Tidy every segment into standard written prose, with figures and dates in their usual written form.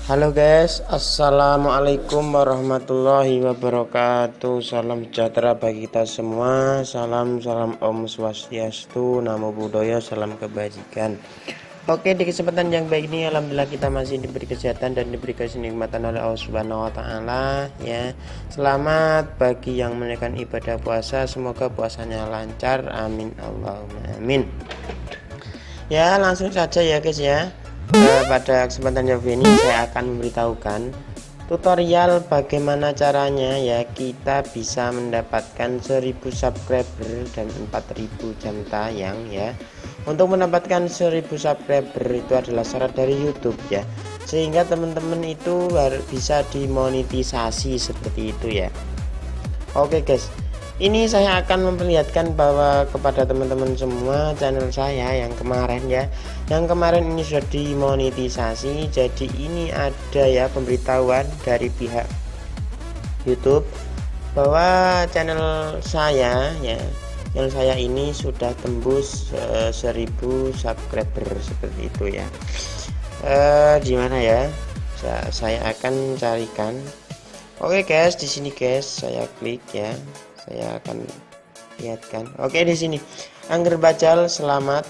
Halo guys, assalamualaikum warahmatullahi wabarakatuh. Salam sejahtera bagi kita semua. Salam Om Swastiastu, Namo Buddhaya, salam kebajikan. Oke, di kesempatan yang baik ini alhamdulillah kita masih diberi kesehatan dan diberi kenikmatan oleh Allah Subhanahu wa taala ya. Selamat bagi yang menunaikan ibadah puasa, semoga puasanya lancar. Amin Allahumma amin. Ya, langsung saja ya guys ya. Pada kesempatan ini saya akan memberitahukan tutorial bagaimana caranya ya kita bisa mendapatkan 1000 subscriber dan 4000 jam tayang ya. Untuk mendapatkan 1000 subscriber itu adalah syarat dari YouTube ya, sehingga teman-teman itu bisa dimonetisasi seperti itu ya. Oke guys, ini saya akan memperlihatkan bahwa kepada teman-teman semua channel saya yang kemarin ya, yang kemarin ini sudah dimonetisasi. Jadi ini ada ya pemberitahuan dari pihak YouTube bahwa channel saya ya, yang saya ini sudah tembus 1000 subscriber seperti itu ya. Di mana ya? Saya akan carikan. Oke guys, di sini guys saya klik ya. Saya akan lihatkan. Oke, di sini Angger Bajal selamat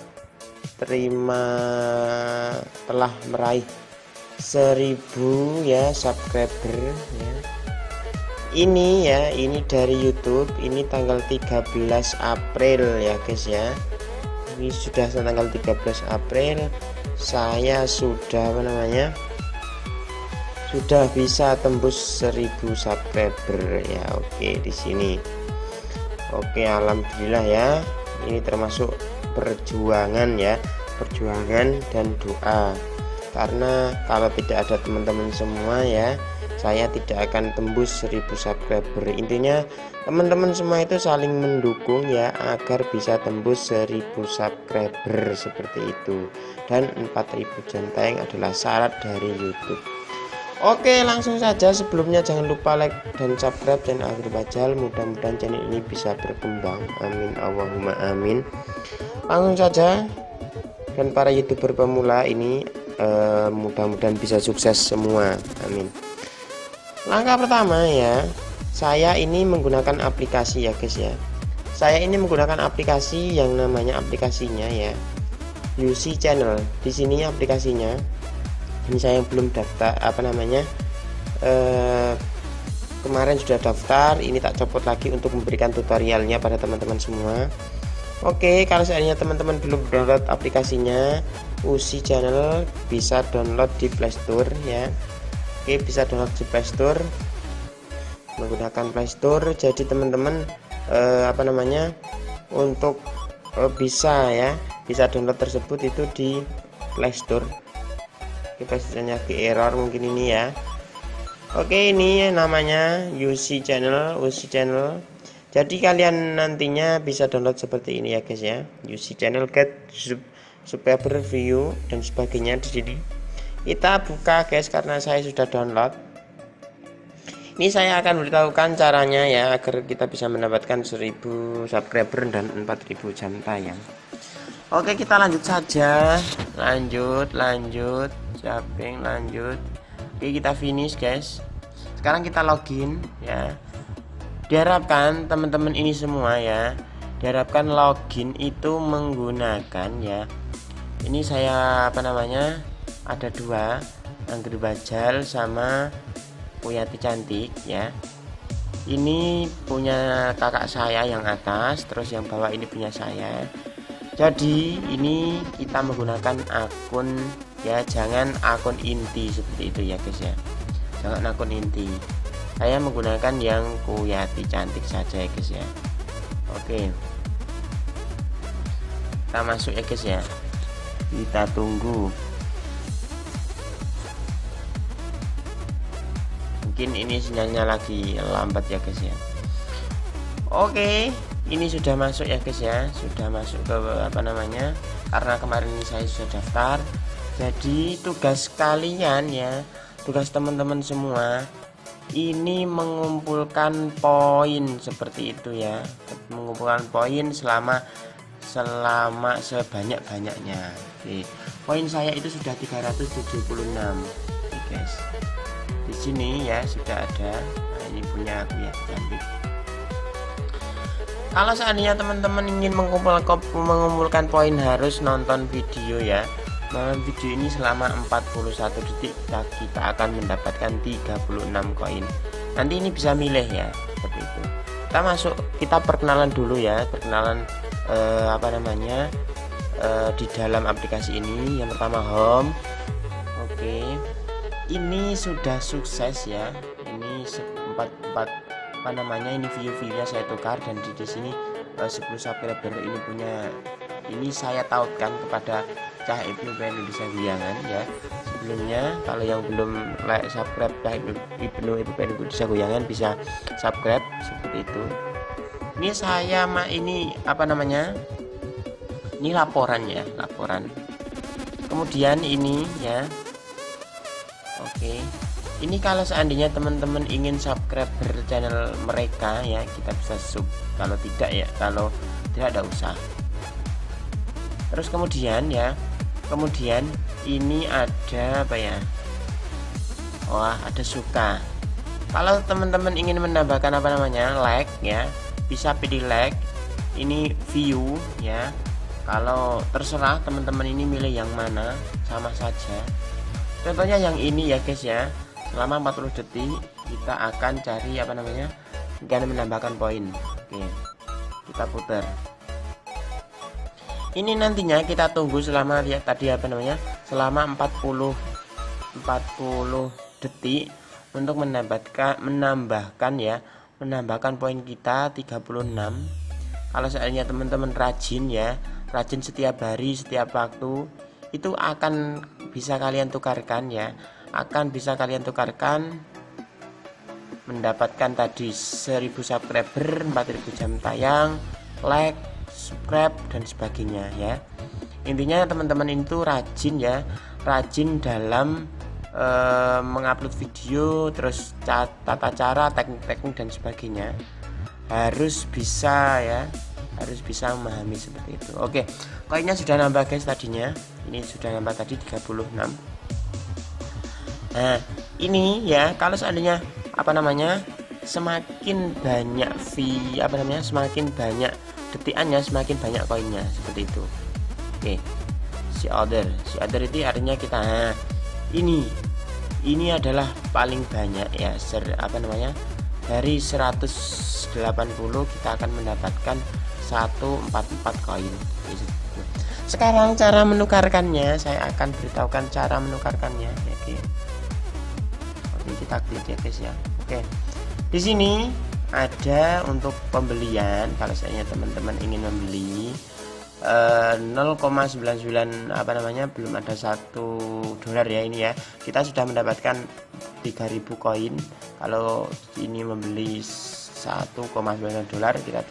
telah meraih 1000 ya subscriber ya. Ini ya, ini dari YouTube, ini tanggal 13 April ya guys ya. Ini sudah tanggal 13 April saya sudah sudah bisa tembus 1000 subscriber ya. Oke, di sini. Oke, alhamdulillah ya. Ini termasuk perjuangan ya, perjuangan dan doa. Karena kalau tidak ada teman-teman semua ya, saya tidak akan tembus 1000 subscriber. Intinya teman-teman semua itu saling mendukung ya agar bisa tembus 1000 subscriber seperti itu. Dan 4000 jam tayang adalah syarat dari YouTube. Oke, langsung saja. Sebelumnya jangan lupa like dan subscribe channel Angger Bajal. Mudah-mudahan channel ini bisa berkembang. Amin Allahumma amin. Langsung saja. Dan para YouTuber pemula ini mudah-mudahan bisa sukses semua. Amin. Langkah pertama ya, saya ini menggunakan aplikasi ya guys ya. Saya ini menggunakan aplikasi yang namanya aplikasinya ya UC Channel. Di sini aplikasinya. Ini saya belum daftar kemarin sudah daftar, ini tak copot lagi untuk memberikan tutorialnya pada teman-teman semua. Oke, kalau seandainya teman-teman belum download aplikasinya UC Channel, bisa download di Play Store ya. Oke, bisa download di Play Store menggunakan Play Store. Jadi teman-teman untuk bisa download tersebut itu di Play Store. Kita misalnya ke error mungkin ini ya. Oke, ini namanya UC Channel. Jadi kalian nantinya bisa download seperti ini ya guys ya. UC Channel get subscriber review dan sebagainya. Di sini kita buka guys, karena saya sudah download. Ini saya akan beritahukan caranya ya agar kita bisa mendapatkan 1000 subscriber dan 4000 jam tayang. Oke, kita lanjut saja. Lanjut. Shopping, lanjut. Oke, kita finish guys. Sekarang kita login ya. Diharapkan teman-teman ini semua ya, diharapkan login itu menggunakan ya. Ini saya ada dua, Angger Bajal sama Puyati Cantik ya. Ini punya kakak saya yang atas, terus yang bawah ini punya saya. Jadi ini kita menggunakan akun ya, jangan akun inti seperti itu ya guys ya, jangan akun inti. Saya menggunakan yang Puyati Cantik saja ya guys ya. Oke, kita masuk ya guys ya, kita tunggu. Mungkin ini sinyalnya lagi lambat ya guys ya. Oke, ini sudah masuk ya guys ya, sudah masuk ke karena kemarin ini saya sudah daftar. Jadi tugas kalian ya, tugas teman-teman semua ini mengumpulkan poin seperti itu ya, mengumpulkan poin selama sebanyak-banyaknya. Oke, poin saya itu sudah 376. Oke guys, di sini ya sudah ada. Nah, ini punya aku ya, cantik. Kalau seandainya teman-teman ingin mengumpulkan poin, harus nonton video ya. Nonton video ini selama 41 detik, kita akan mendapatkan 36 koin. Nanti ini bisa milih ya, seperti itu. Kita perkenalan dulu ya, perkenalan di dalam aplikasi ini. Yang pertama home. Oke, ini sudah sukses ya. Ini 4 ini view-nya saya tukar, dan di sini 10 subscriber ini saya tautkan kepada Cah Ibnu Indonesia Goyangan ya. Sebelumnya kalau yang belum like subscribe Cah Ibnu Indonesia Goyangan bisa subscribe seperti itu. Ini saya ini ini laporan ya, laporan. Kemudian ini ya. Oke. Ini kalau seandainya teman-teman ingin subscriber channel mereka ya, kita bisa sub. Kalau tidak ya, kalau tidak ada usah. Terus kemudian ini ada apa ya? Wah, ada suka. Kalau teman-teman ingin menambahkan like ya, bisa pilih like. Ini view ya. Kalau terserah teman-teman ini milih yang mana, sama saja. Contohnya yang ini ya guys ya. Selama 40 detik kita akan cari akan menambahkan poin. Oke, kita putar. Ini nantinya kita tunggu selama ya tadi selama 40 detik untuk menambahkan poin kita 36. Kalau seandainya teman-teman rajin setiap hari, setiap waktu, itu akan bisa kalian tukarkan ya. Mendapatkan tadi 1000 subscriber, 4000 jam tayang, like, subscribe dan sebagainya ya. Intinya teman-teman itu rajin dalam mengupload video, terus tata cara, teknik-teknik dan sebagainya. Harus bisa memahami seperti itu. Oke, koinnya sudah nambah guys tadinya. Ini sudah nambah tadi 36. Nah, ini ya kalau seandainya semakin banyak semakin banyak detikannya, semakin banyak koinnya, seperti itu. Oke. Si order itu artinya kita ini adalah paling banyak ya, dari 180 kita akan mendapatkan 144 koin. Sekarang cara menukarkannya, saya akan beritahukan cara menukarkannya. Oke. Kita klik ya guys ya. Oke, di sini ada untuk pembelian. Kalau seandainya teman-teman ingin membeli 0,99 belum ada $1 ya, ini ya. Kita sudah mendapatkan 3000 koin. Kalau ini membeli $1,99 kita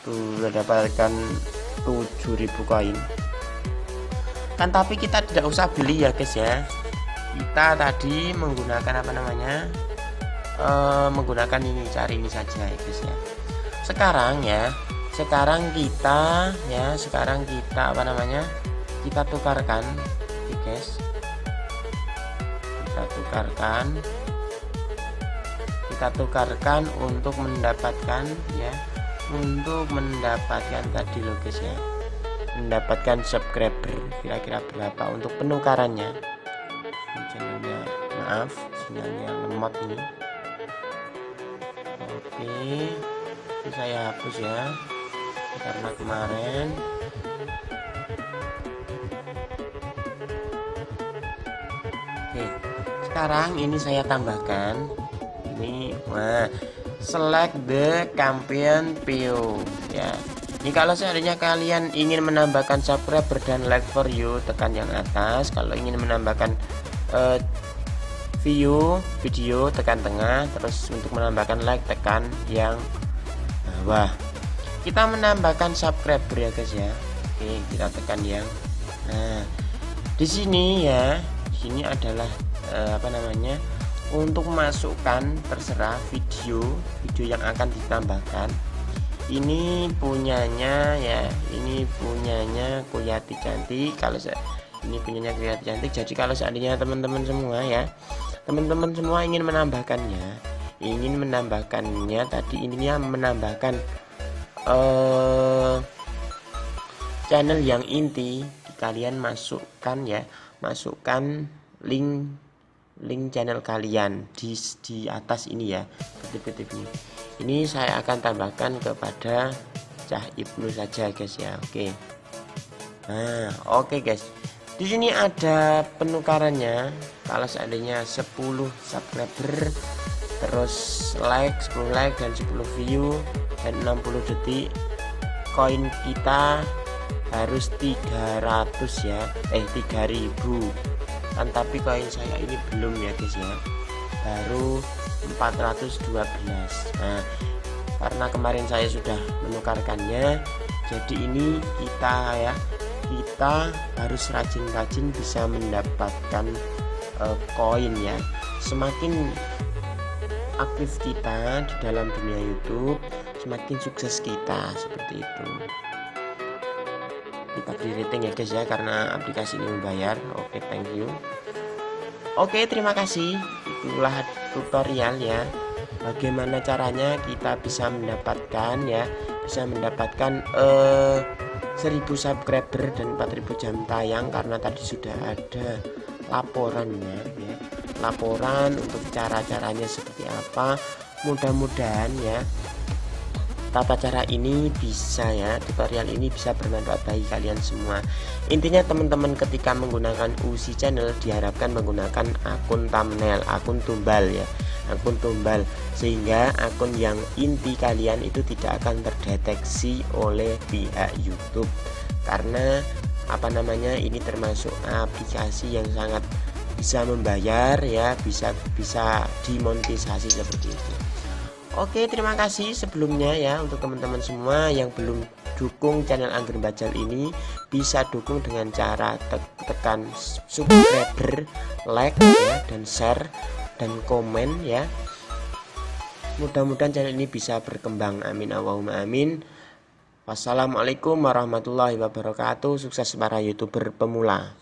sudah dapatkan 7000 koin kan. Tapi kita tidak usah beli ya guys ya. Kita tadi menggunakan menggunakan ini, cari ini saja ya guys ya. Sekarang kita kita tukarkan. Oke guys, kita tukarkan untuk mendapatkan tadi loh guys ya, mendapatkan subscriber. Kira-kira berapa untuk penukarannya? Sinyalnya lemot ini. Oke, ini saya hapus ya karena kemarin. Oke, sekarang ini saya tambahkan ini, select the campaign view ya. Ini kalau seandainya kalian ingin menambahkan subscriber dan like for you, tekan yang atas. Kalau ingin menambahkan video tekan tengah. Terus untuk menambahkan like tekan yang bawah. Kita menambahkan subscriber ya guys ya. Oke, kita tekan yang di sini ya. Di sini adalah untuk masukkan terserah video yang akan ditambahkan. Ini punyanya Kuyati Cantik. Kalau Ini punyanya Kreatif Cantik. Jadi kalau seandainya teman-teman semua ya, teman-teman semua ingin menambahkannya tadi ininya menambahkan channel yang inti, kalian masukkan link channel kalian di atas ini ya, kutip ini saya akan tambahkan kepada Cah Ibnu saja guys ya. Oke. Nah, oke guys. Di sini ada penukarannya. Kalau seandainya 10 subscriber terus 10 like dan 10 view dan 60 detik, koin kita harus 300 ya, 3000 kan, tapi koin saya ini belum ya guys ya, baru 412. Nah, karena kemarin saya sudah menukarkannya, jadi ini kita harus rajin-rajin bisa mendapatkan koin ya. Semakin aktif kita di dalam dunia YouTube, semakin sukses kita, seperti itu. Kita beri rating ya guys ya, karena aplikasi ini membayar. Oke, thank you. Oke, terima kasih. Itulah tutorial ya, bagaimana caranya kita bisa mendapatkan 1000 subscriber dan 4000 jam tayang, karena tadi sudah ada laporannya ya, laporan untuk cara-caranya seperti apa. Mudah-mudahan ya tata cara ini bisa ya, tutorial ini bisa bermanfaat bagi kalian semua. Intinya teman-teman ketika menggunakan UC channel diharapkan menggunakan akun thumbnail, akun tumbal ya, akun tumbal, sehingga akun yang inti kalian itu tidak akan terdeteksi oleh pihak YouTube, karena ini termasuk aplikasi yang sangat bisa membayar ya, bisa dimonetisasi seperti itu. Oke, terima kasih sebelumnya ya untuk teman-teman semua yang belum dukung channel Angger Bajal ini, bisa dukung dengan cara tekan subscriber, like ya, dan share dan komen ya. Mudah-mudahan channel ini bisa berkembang. Amin Allahumma amin. Wassalamualaikum warahmatullahi wabarakatuh. Sukses para YouTuber pemula.